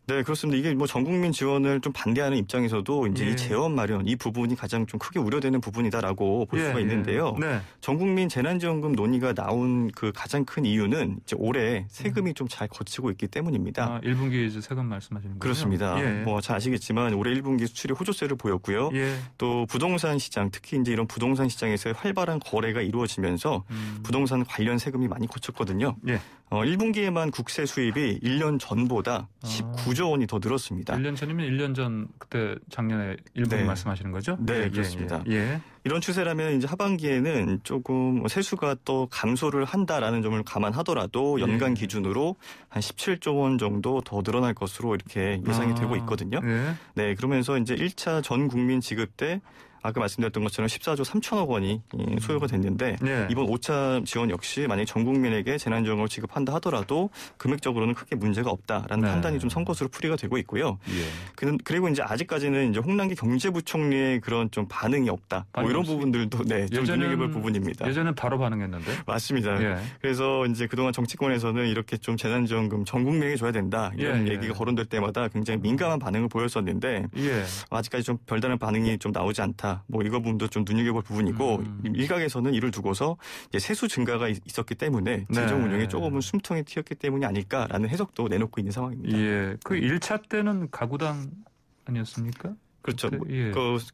네, 그렇습니다. 이게 뭐 전 국민 지원을 좀 반대하는 입장에서도 이제 이 재원 마련 이 부분이 가장 좀 크게 우려되는 부분이다라고 볼 수가 있는데요. 전 국민 재난지원금 논의가 나온 그 가장 큰 이유는 이제 올해 세금이 좀 잘 거치고 있기 때문입니다. 1분기 이제 세금 말씀하시는 거죠? 그렇습니다. 뭐 잘 아시겠지만 올해 1분기 수출이 호조세를 보였고요. 또 부동산 시장, 특히 이제 이런 부동산 시장에서의 활발한 거래가 이루어지면서 부동산 관련 세금이 많이 거쳤거든요. 1분기에만 국세 수입이 1년 전보다 19조 원이 더 늘었습니다. 1년 전이면 1년 전 그때 작년에 1분기 말씀하시는 거죠? 네, 그렇습니다. 이런 추세라면 이제 하반기에는 조금 세수가 또 감소를 한다라는 점을 감안하더라도 연간 기준으로 한 17조 원 정도 더 늘어날 것으로 이렇게 예상이 되고 있거든요. 네, 그러면서 이제 1차 전 국민 지급 때 아까 말씀드렸던 것처럼 14조 3천억 원이 소요가 됐는데 이번 5차 지원 역시 만약에 전 국민에게 재난지원금을 지급한다 하더라도 금액적으로는 크게 문제가 없다라는 판단이 좀 선 것으로 풀이가 되고 있고요. 그리고 이제 아직까지는 이제 홍남기 경제부총리의 그런 좀 반응이 없다. 뭐 이런 부분들도 좀 눈여겨볼 부분입니다. 예전에 바로 반응했는데. 맞습니다. 그래서 이제 그동안 정치권에서는 이렇게 좀 재난지원금 전 국민에게 줘야 된다 이런 얘기가 거론될 때마다 굉장히 민감한 반응을 보였었는데 아직까지 좀 별다른 반응이 좀 나오지 않다. 뭐 이거 부분도 좀 눈여겨볼 부분이고 일각에서는 이를 두고서 이제 세수 증가가 있었기 때문에 재정 운영에 조금은 숨통이 튀었기 때문이 아닐까라는 해석도 내놓고 있는 상황입니다. 그 1차 때는 가구당 아니었습니까? 그렇죠.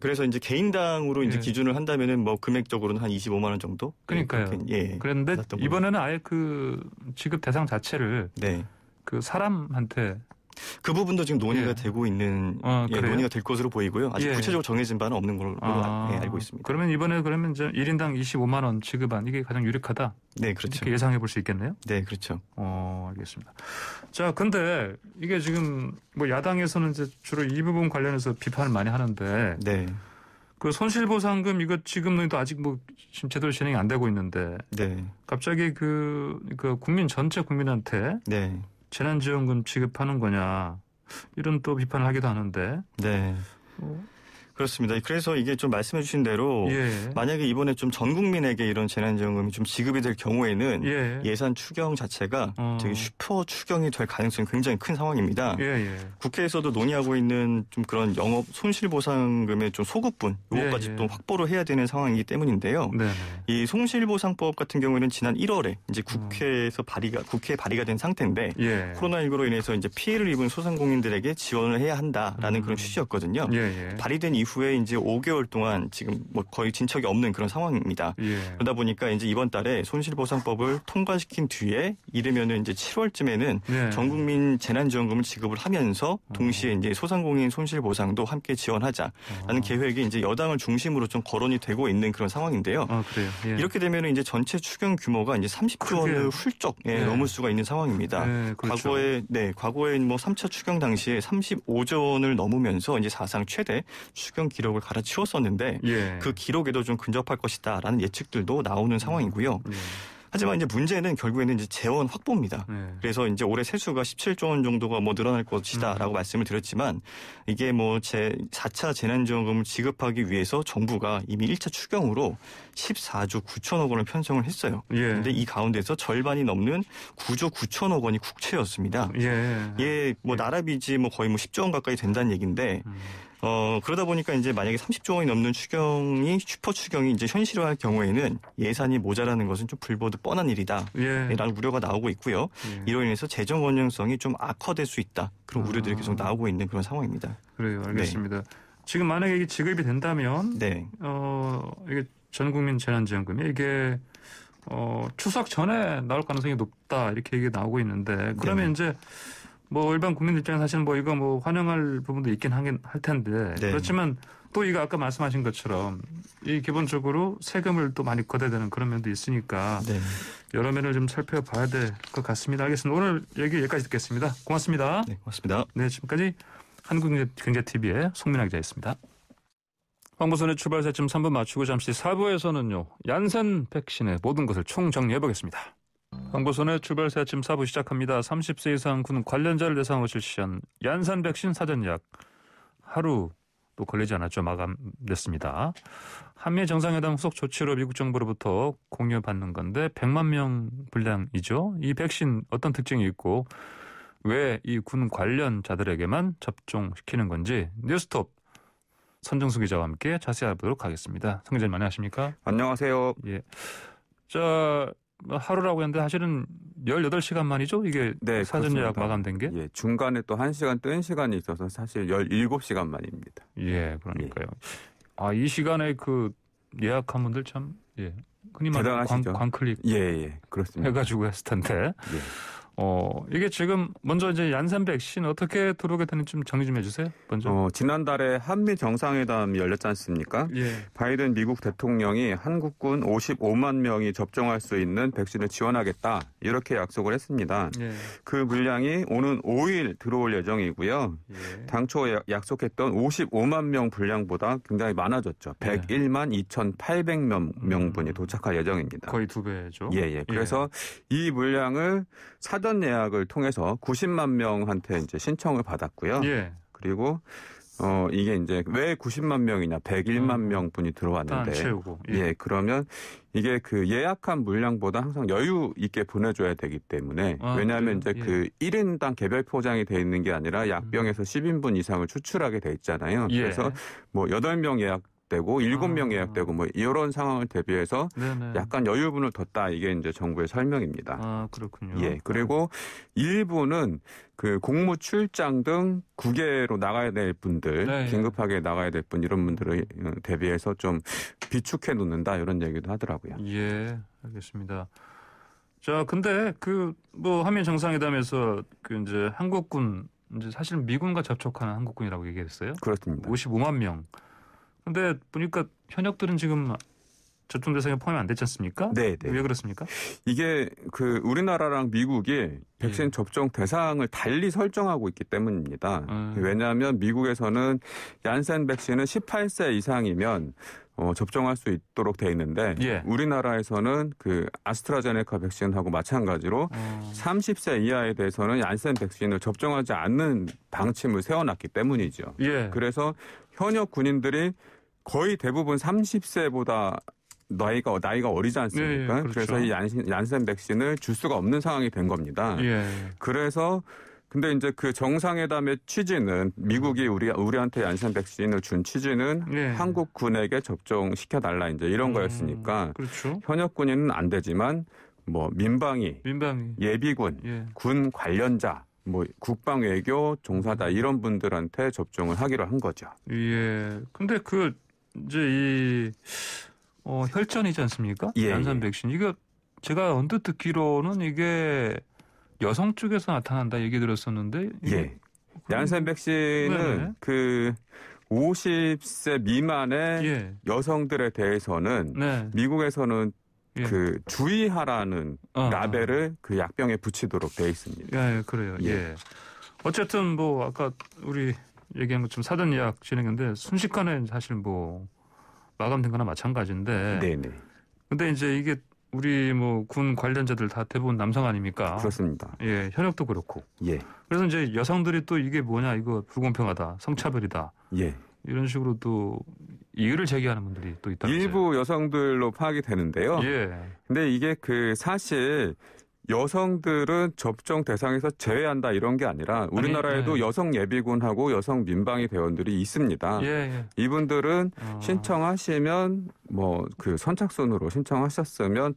그래서 이제 개인당으로 이제 기준을 한다면은 뭐 금액적으로는 한 25만 원 정도. 그러니까요. 그런데 이번에는 아예 그 지급 대상 자체를 그 사람한테 그 부분도 지금 논의가 되고 있는 논의가 될 것으로 보이고요. 아직 구체적으로 정해진 바는 없는 걸로 알고 있습니다. 그러면 이번에 이제 1인당 25만 원 지급안 이게 가장 유력하다. 네, 그렇죠. 이렇게 예상해 볼 수 있겠네요. 네, 그렇죠. 알겠습니다. 자, 근데 이게 지금 뭐 야당에서는 이제 주로 이 부분 관련해서 비판을 많이 하는데 그 손실보상금 이거 지금도 아직 뭐 지금 제대로 진행이 안 되고 있는데 갑자기 그 국민 전체 국민한테 재난지원금 지급하는 거냐 이런 또 비판을 하기도 하는데 그렇습니다. 그래서 이게 좀 말씀해 주신 대로 만약에 이번에 좀 전 국민에게 이런 재난지원금이 좀 지급이 될 경우에는 예산 추경 자체가 되게 슈퍼 추경이 될 가능성이 굉장히 큰 상황입니다. 국회에서도 논의하고 있는 좀 그런 영업 손실보상금의 좀 소급분 이것까지 또 확보를 해야 되는 상황이기 때문인데요. 이 손실보상법 같은 경우에는 지난 1월에 이제 국회에 발의가 된 상태인데 코로나19로 인해서 이제 피해를 입은 소상공인들에게 지원을 해야 한다라는 그런 취지였거든요. 발의된 이후에 이제 5개월 동안 지금 뭐 거의 진척이 없는 그런 상황입니다. 그러다 보니까 이제 이번 달에 손실보상법을 통과시킨 뒤에 이르면은 이제 7월쯤에는 전 국민 재난지원금을 지급을 하면서 동시에 이제 소상공인 손실보상도 함께 지원하자라는 계획이 이제 여당을 중심으로 좀 거론이 되고 있는 그런 상황인데요. 그래요. 이렇게 되면은 이제 전체 추경 규모가 이제 30조 원을 훌쩍 넘을 수가 있는 상황입니다. 그렇죠. 과거에 뭐 3차 추경 당시에 35조 원을 넘으면서 이제 사상 최대 추경 기록을 갈아치웠었는데 그 기록에도 좀 근접할 것이다라는 예측들도 나오는 상황이고요. 하지만 이제 문제는 결국에는 이제 재원 확보입니다. 그래서 이제 올해 세수가 17조 원 정도가 뭐 늘어날 것이다라고 말씀을 드렸지만 이게 뭐 4차 재난지원금을 지급하기 위해서 정부가 이미 1차 추경으로 14조 9천억 원을 편성을 했어요. 그런데 이 가운데서 절반이 넘는 9조 9천억 원이 국채였습니다. 뭐 나라빚이 뭐 거의 뭐 10조 원 가까이 된다는 얘기인데 그러다 보니까 이제 만약에 30조 원이 넘는 슈퍼 추경이 이제 현실화할 경우에는 예산이 모자라는 것은 좀 불보듯 뻔한 일이다. 라는 우려가 나오고 있고요. 이로 인해서 재정 건전성이 좀 악화될 수 있다. 그런 우려들이 계속 나오고 있는 그런 상황입니다. 그래요. 알겠습니다. 지금 만약에 이게 지급이 된다면 이게 전 국민 재난지원금이 이게 추석 전에 나올 가능성이 높다. 이렇게 얘기가 나오고 있는데 그러면 이제 뭐 일반 국민들 입장에서 사실은 뭐 이거 뭐 환영할 부분도 있긴 할 텐데 그렇지만 또 이거 아까 말씀하신 것처럼 이 기본적으로 세금을 또 많이 걷어야 되는 그런 면도 있으니까 여러 면을 좀 살펴봐야 될 것 같습니다. 알겠습니다. 오늘 얘기 여기까지 듣겠습니다. 고맙습니다. 네, 고맙습니다. 네, 지금까지 한국경제TV의 송민아 기자였습니다. 황보선의 출발사쯤 3분 맞추고 잠시 4부에서는요. 얀센 백신의 모든 것을 총정리해보겠습니다. 황보선의 출발사 아침 4부 시작합니다. 30세 이상 군 관련자를 대상으로 실시한 얀센 백신 사전 예약 하루도 걸리지 않았죠. 마감됐습니다. 한미 정상회담 후속 조치로 미국 정부로부터 공유받는 건데 100만 명 분량이죠. 이 백신 어떤 특징이 있고 왜 이 군 관련자들에게만 접종시키는 건지 뉴스톱 선정수 기자와 함께 자세히 알아보도록 하겠습니다. 성 기자님 안녕하십니까? 안녕하세요. 하루라고 했는데 사실은 18시간 만이죠? 이게 사전 예약 마감된 게? 중간에 또 1시간 뜬 시간이 있어서 사실 17시간 만입니다. 그러니까요. 이 시간에 그 예약한 분들 참 흔히 말하는 광클릭 그렇습니다. 해가지고 했을 텐데 이게 지금 먼저 이제 얀센 백신 어떻게 들어오게 되는지 좀 정리 좀 해주세요. 먼저. 지난달에 한미 정상회담이 열렸지 않습니까? 바이든 미국 대통령이 한국군 55만 명이 접종할 수 있는 백신을 지원하겠다 이렇게 약속을 했습니다. 그 물량이 오는 5일 들어올 예정이고요. 당초 약속했던 55만 명 분량보다 굉장히 많아졌죠. 101만 2,800명분이 도착할 예정입니다. 거의 2배죠. 그래서 이 물량을 사전 예약을 통해서 90만 명한테 이제 신청을 받았고요. 그리고 이게 이제 왜 90만 명이냐, 101만 명분이 들어왔는데, 채우고. 그러면 이게 그 예약한 물량보다 항상 여유 있게 보내줘야 되기 때문에, 왜냐하면 이제 그 1인당 개별 포장이 돼 있는 게 아니라 약병에서 10인분 이상을 추출하게 돼 있잖아요. 그래서 뭐 8명 예약되고 7명 예약되고 뭐 이런 상황을 대비해서 약간 여유분을 뒀다. 이게 이제 정부의 설명입니다. 그렇군요. 그리고 일부는 그 공무 출장 등 국외로 나가야 될 분들, 긴급하게 나가야 될 분 이런 분들을 대비해서 좀 비축해 놓는다 이런 얘기도 하더라고요. 알겠습니다. 자, 근데 그 뭐 한미 정상회담에서 그 이제 한국군 이제 사실 미군과 접촉하는 한국군이라고 얘기했어요. 그렇습니다. 55만 명. 근데 보니까 현역들은 지금 접종 대상에 포함이 안 됐지 않습니까? 네. 왜 그렇습니까? 이게 그 우리나라랑 미국이 백신 접종 대상을 달리 설정하고 있기 때문입니다. 왜냐하면 미국에서는 얀센 백신은 18세 이상이면 접종할 수 있도록 돼 있는데 우리나라에서는 그 아스트라제네카 백신하고 마찬가지로 30세 이하에 대해서는 얀센 백신을 접종하지 않는 방침을 세워놨기 때문이죠. 그래서 현역 군인들이 거의 대부분 30세보다 나이가 어리지 않습니까? 그렇죠. 그래서 이 얀센 백신을 줄 수가 없는 상황이 된 겁니다. 그래서 근데 이제 그 정상회담의 취지는 미국이 우리한테 얀센 백신을 준 취지는 한국군에게 접종시켜달라 이제 이런 거였으니까 그렇죠. 현역 군인은 안 되지만 뭐 민방위. 예비군, 군 관련자, 뭐 국방 외교 종사자 이런 분들한테 접종을 하기로 한 거죠. 근데 그 이제 이 혈전이지 않습니까? 얀센 백신 이거 제가 언뜻 듣기로는 이게 여성 쪽에서 나타난다 얘기 들었었는데. 얀센 백신은 그 50세 미만의 여성들에 대해서는 미국에서는 그 주의하라는 라벨을 그 약병에 붙이도록 돼 있습니다. 그래요. 어쨌든 뭐 아까 우리 얘기한 것처럼 사전 예약 진행인데 순식간에 사실 뭐 마감된 거나 마찬가지인데. 근데 이제 이게 우리 뭐 군 관련자들 다 대부분 남성 아닙니까? 그렇습니다. 현역도 그렇고. 그래서 이제 여성들이 또 이게 뭐냐 이거 불공평하다, 성차별이다. 이런 식으로 또 이의를 제기하는 분들이 또 있다면서요. 일부 여성들로 파악이 되는데요. 근데 이게 그 사실 여성들은 접종 대상에서 제외한다 이런 게 아니라 우리나라에도 여성 예비군하고 여성 민방위 대원들이 있습니다. 이분들은 신청하시면 뭐 그 선착순으로 신청하셨으면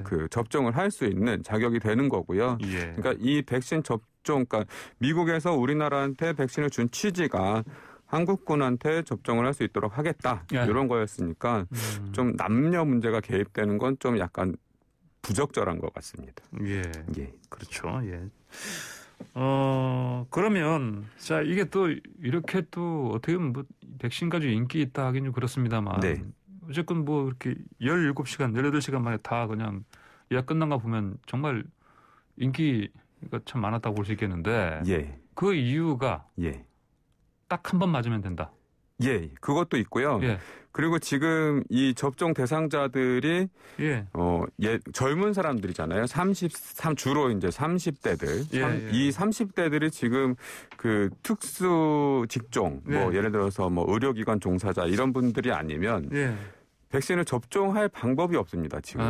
그 접종을 할 수 있는 자격이 되는 거고요. 그러니까 이 백신 접종, 그러니까 미국에서 우리나라한테 백신을 준 취지가 한국군한테 접종을 할 수 있도록 하겠다 이런 거였으니까 좀 남녀 문제가 개입되는 건 좀 약간 부적절한 것 같습니다. 그렇죠. 그러면 자 이게 또 이렇게 또 어떻게 보면 뭐 백신 가지고 인기 있다 하긴 좀 그렇습니다만 어쨌건 뭐 이렇게 17시간, 18시간 만에 다 그냥 예약 끝난 거 보면 정말 인기가 참 많았다고 볼 수 있겠는데 그 이유가 딱 한 번 맞으면 된다. 그것도 있고요. 그리고 지금 이 접종 대상자들이 젊은 사람들이잖아요. 주로 이제 30대들. 이 30대들이 지금 그 특수 직종, 뭐 예를 들어서 뭐 의료기관 종사자 이런 분들이 아니면 백신을 접종할 방법이 없습니다. 지금.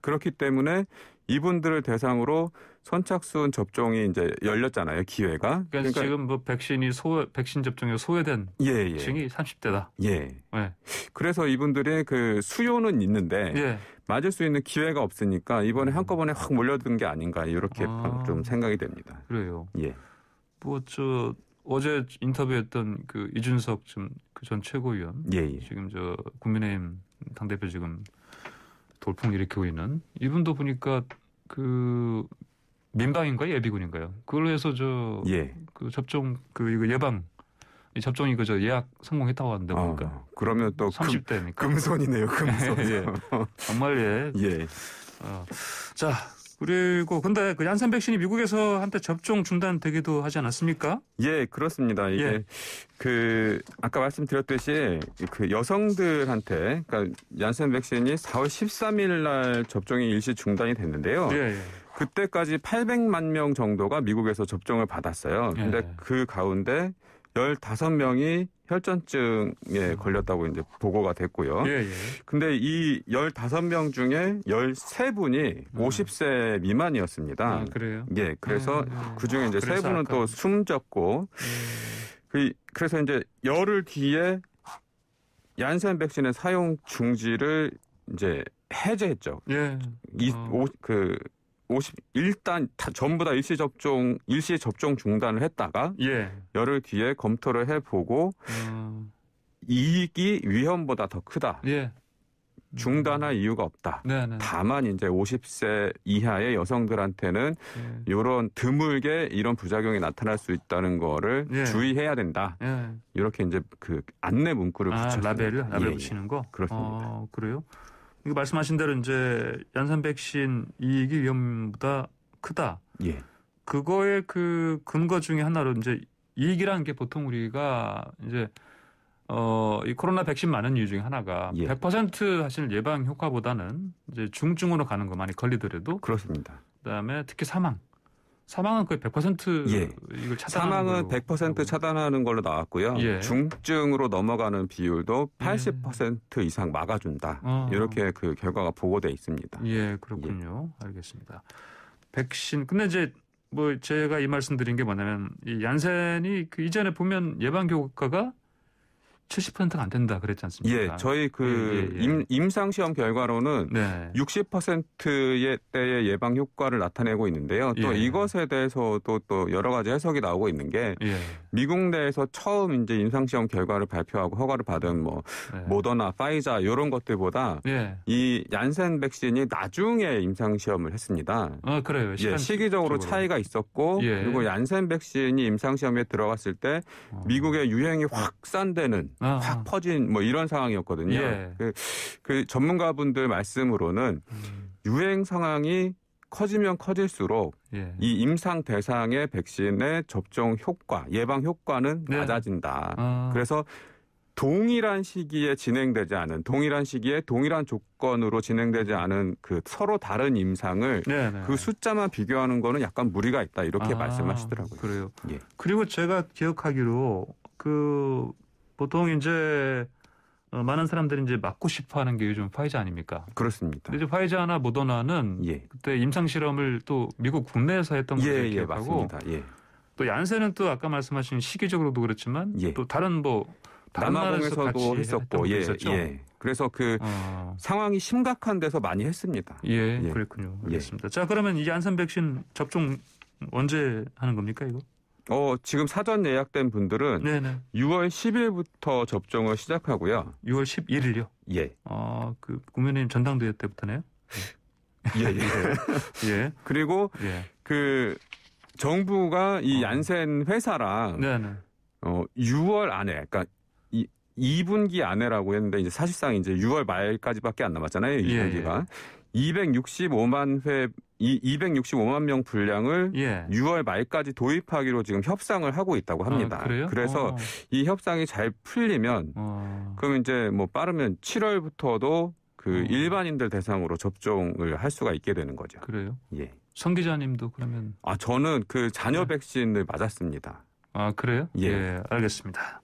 그렇기 때문에 이분들을 대상으로 선착순 접종이 이제 열렸잖아요. 기회가. 그러니까 지금 뭐 백신 접종에 소외된 층이 30대다. 그래서 이분들의 그 수요는 있는데 맞을 수 있는 기회가 없으니까 이번에 한꺼번에 확 몰려든 게 아닌가 이렇게 좀 생각이 됩니다. 그래요. 뭐 어제 인터뷰했던 그 이준석 그 전 최고위원 지금 국민의힘 당대표 지금 돌풍 일으키고 있는 이분도 보니까 그 민방인가요? 예비군인가요? 그걸로 해서 그 접종 이거 예방 접종이 예약 성공했다고 하는데 보니까. 그러면 또 30대니까. 금손이네요. 금손. 정말 자 그리고 근데 그 얀센 백신이 미국에서 한때 접종 중단되기도 하지 않았습니까? 그렇습니다. 이게 그 아까 말씀드렸듯이 그 여성들한테 그러니까 얀센 백신이 4월 13일 날 접종이 일시 중단이 됐는데요. 그때까지 800만 명 정도가 미국에서 접종을 받았어요. 근데 그 가운데 15명이 혈전증에 걸렸다고 이제 보고가 됐고요. 근데 이 15명 중에 13분이 50세 미만이었습니다. 그래요? 그래서 그 중에 이제 3분은 또 숨졌고, 그래서 이제 열흘 뒤에 얀센 백신의 사용 중지를 이제 해제했죠. 일단 전부 다 일시 접종 중단을 했다가 열흘 뒤에 검토를 해보고 이익이 위험보다 더 크다. 중단할 이유가 없다. 다만 이제 50세 이하의 여성들한테는 이런 드물게 이런 부작용이 나타날 수 있다는 거를 주의해야 된다. 이렇게 이제 그 안내 문구를 붙였습니다. 라벨 붙이는 거? 그렇습니다. 그래요? 이거 말씀하신 대로 이제 얀센 백신 이익이 위험보다 크다. 예. 그거의 그 근거 중에 하나로 이제 이익이라는 게 보통 우리가 이제 이 코로나 백신 많은 이유 중에 하나가 100% 사실 예방 효과보다는 이제 중증으로 가는 거 많이 걸리더라도 그렇습니다. 그다음에 특히 사망은 거의 100% 이걸 차단하는 사망은 100% 차단하는 걸로 나왔고요. 중증으로 넘어가는 비율도 80% 이상 막아준다. 이렇게 그 결과가 보고돼 있습니다. 예, 그렇군요. 알겠습니다. 백신 근데 이제 뭐 제가 이 말씀드린 게 뭐냐면 이 얀센이 그 이전에 보면 예방 효과가 70%가 안 된다 그랬지 않습니까? 예, 저희 임상 시험 결과로는 60%의 때의 예방 효과를 나타내고 있는데요. 또 이것에 대해서도 또 여러 가지 해석이 나오고 있는 게 미국 내에서 처음 이제 임상 시험 결과를 발표하고 허가를 받은 뭐 모더나, 파이자 이런 것들보다 이 얀센 백신이 나중에 임상 시험을 했습니다. 그래요. 시기적으로 차이가 있었고 그리고 얀센 백신이 임상 시험에 들어갔을 때 미국의 유행이 확산되는 확 퍼진 뭐 이런 상황이었거든요. 그 전문가분들 말씀으로는 유행 상황이 커지면 커질수록 이 임상 대상의 백신의 접종 효과, 예방 효과는 낮아진다. 그래서 동일한 시기에 진행되지 않은, 동일한 시기에 동일한 조건으로 진행되지 않은 그 서로 다른 임상을 그 숫자만 비교하는 거는 약간 무리가 있다. 이렇게 말씀하시더라고요. 그래요. 그리고 제가 기억하기로 그 보통 이제 많은 사람들이 이제 맞고 싶어 하는 게 요즘 파이자 아닙니까? 그렇습니다. 근데 이제 파이자나 모더나는 그때 임상 실험을 또 미국 국내에서 했던 걸로 기억하고 맞습니다. 또 얀센은 또 아까 말씀하신 시기적으로도 그렇지만 또 다른 남아공에서도 했었고 그래서 그 상황이 심각한 데서 많이 했습니다. 그랬군요. 알겠습니다. 자, 그러면 이 얀센 백신 접종 언제 하는 겁니까, 이거? 지금 사전 예약된 분들은 6월 10일부터 접종을 시작하고요. 6월 11일요? 그 국민의힘 전당대회 때부터네요? 그리고 그 정부가 이 얀센 회사랑 6월 안에, 그러니까 2분기 안에라고 했는데 이제 사실상 이제 6월 말까지밖에 안 남았잖아요. 2분기가. 265만 명 분량을 6월 말까지 도입하기로 지금 협상을 하고 있다고 합니다. 그래요? 그래서 이 협상이 잘 풀리면 그럼 이제 뭐 빠르면 7월부터도 그 일반인들 대상으로 접종을 할 수가 있게 되는 거죠. 그래요? 성 기자님도 그러면 저는 그 자녀 백신을 맞았습니다. 그래요? 알겠습니다.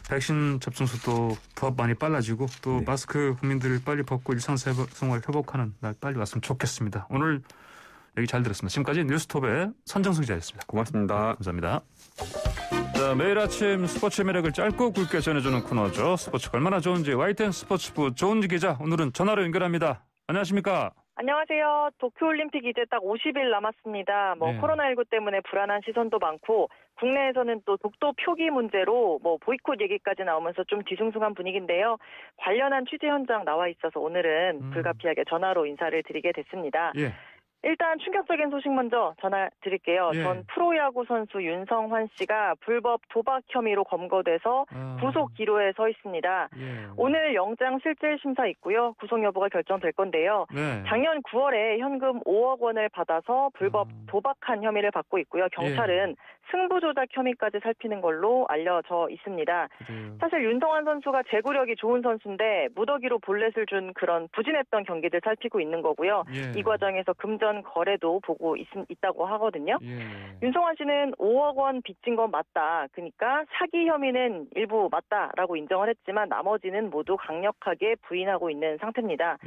백신 접종 속도 더 많이 빨라지고 또 마스크 국민들을 빨리 벗고 일상생활 회복하는 날 빨리 왔으면 좋겠습니다. 오늘 얘기 잘 들었습니다. 지금까지 뉴스톱의 선정수 기자였습니다. 고맙습니다. 감사합니다. 자, 매일 아침 스포츠의 매력을 짧고 굵게 전해주는 코너죠. 스포츠가 얼마나 좋은지 YTN 스포츠부 조은지 기자 오늘은 전화로 연결합니다. 안녕하십니까? 안녕하세요. 도쿄올림픽 이제 딱 50일 남았습니다. 코로나19 때문에 불안한 시선도 많고 국내에서는 또 독도 표기 문제로 보이콧 얘기까지 나오면서 좀 뒤숭숭한 분위기인데요. 관련한 취재 현장 나와 있어서 오늘은 불가피하게 전화로 인사를 드리게 됐습니다. 일단 충격적인 소식 먼저 전화 드릴게요. 전 프로야구 선수 윤성환 씨가 불법 도박 혐의로 검거돼서 구속 기로에 서 있습니다. 오늘 영장 실질 심사 있고요. 구속 여부가 결정될 건데요. 작년 9월에 현금 5억 원을 받아서 불법 도박한 혐의를 받고 있고요. 경찰은 승부 조작 혐의까지 살피는 걸로 알려져 있습니다. 사실 윤성환 선수가 제구력이 좋은 선수인데 무더기로 볼넷을 준 그런 부진했던 경기들 살피고 있는 거고요. 이 과정에서 금전 거래도 보고 있다고 하거든요. 윤성환 씨는 5억 원 빚진 건 맞다. 그러니까 사기 혐의는 일부 맞다라고 인정을 했지만 나머지는 모두 강력하게 부인하고 있는 상태입니다.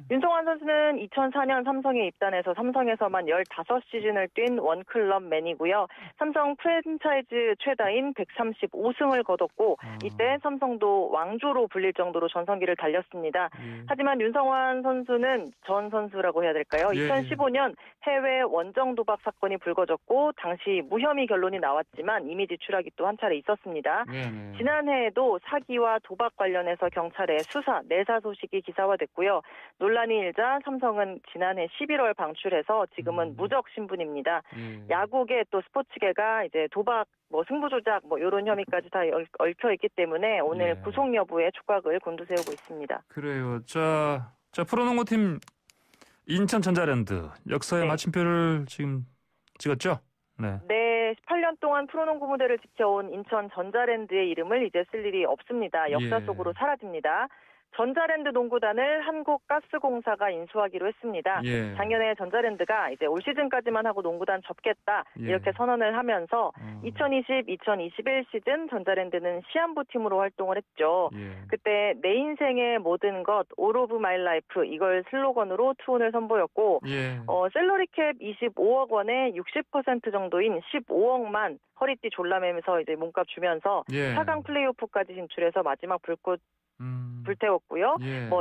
윤성환 선수는 2004년 삼성에 입단해서 삼성에서만 15시즌을 뛴 원클럽 맨이고요. 삼성 프랜차이즈 최다인 135승을 거뒀고 이때 삼성도 왕조로 불릴 정도로 전성기를 달렸습니다. 하지만 윤성환 선수는 전 선수라고 해야 될까요? 2015년 해외 원정 도박 사건이 불거졌고 당시 무혐의 결론이 나왔지만 이미지 추락이 또 한 차례 있었습니다. 지난해에도 사기와 도박 관련해서 경찰에 수사, 내사 소식이 기사화됐고요. 논란이 일자 삼성은 지난해 11월 방출해서 지금은 무적 신분입니다. 야구계 또 스포츠계가 이제 도박, 승부 조작 이런 혐의까지 다 얽혀 있기 때문에 오늘 구속 여부에 촉각을 곤두세우고 있습니다. 그래요. 자, 자, 프로농구팀 인천 전자랜드 역사의 마침표를 지금 찍었죠? 네. 18년 동안 프로농구 무대를 지켜온 인천 전자랜드의 이름을 이제 쓸 일이 없습니다. 역사 속으로 사라집니다. 전자랜드 농구단을 한국가스공사가 인수하기로 했습니다. 작년에 전자랜드가 이제 올 시즌까지만 하고 농구단 접겠다 이렇게 선언을 하면서 2020-2021 시즌 전자랜드는 시한부 팀으로 활동을 했죠. 그때 내 인생의 모든 것 All of my life 이걸 슬로건으로 투혼을 선보였고 셀러리캡 25억 원에 60% 정도인 15억만 허리띠 졸라매면서 이제 몸값 주면서 4강 플레이오프까지 진출해서 마지막 불태웠고요.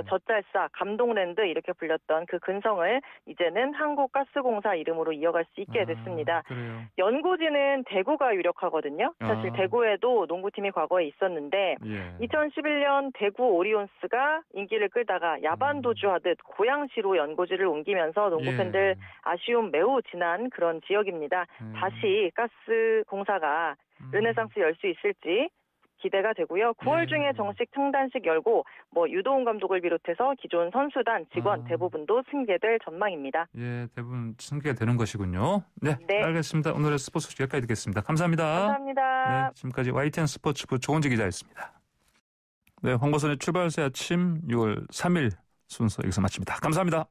젖잘싸, 감동랜드 이렇게 불렸던 그 근성을 이제는 한국가스공사 이름으로 이어갈 수 있게 됐습니다. 그래요. 연고지는 대구가 유력하거든요. 사실 대구에도 농구팀이 과거에 있었는데 2011년 대구 오리온스가 인기를 끌다가 야반도주하듯 고양시로 연고지를 옮기면서 농구팬들 아쉬움 매우 진한 그런 지역입니다. 다시 가스공사가 르네상스 열 수 있을지 기대가 되고요. 9월 중에 정식 창단식 열고 유도훈 감독을 비롯해서 기존 선수단, 직원 대부분도 승계될 전망입니다. 대부분 승계되는 것이군요. 네, 알겠습니다. 오늘의 스포츠 소식 여기까지 듣겠습니다. 감사합니다. 감사합니다. 네, 지금까지 YTN 스포츠부 조은지 기자였습니다. 네, 황보선의 출발새 아침 6월 3일 순서 여기서 마칩니다. 감사합니다.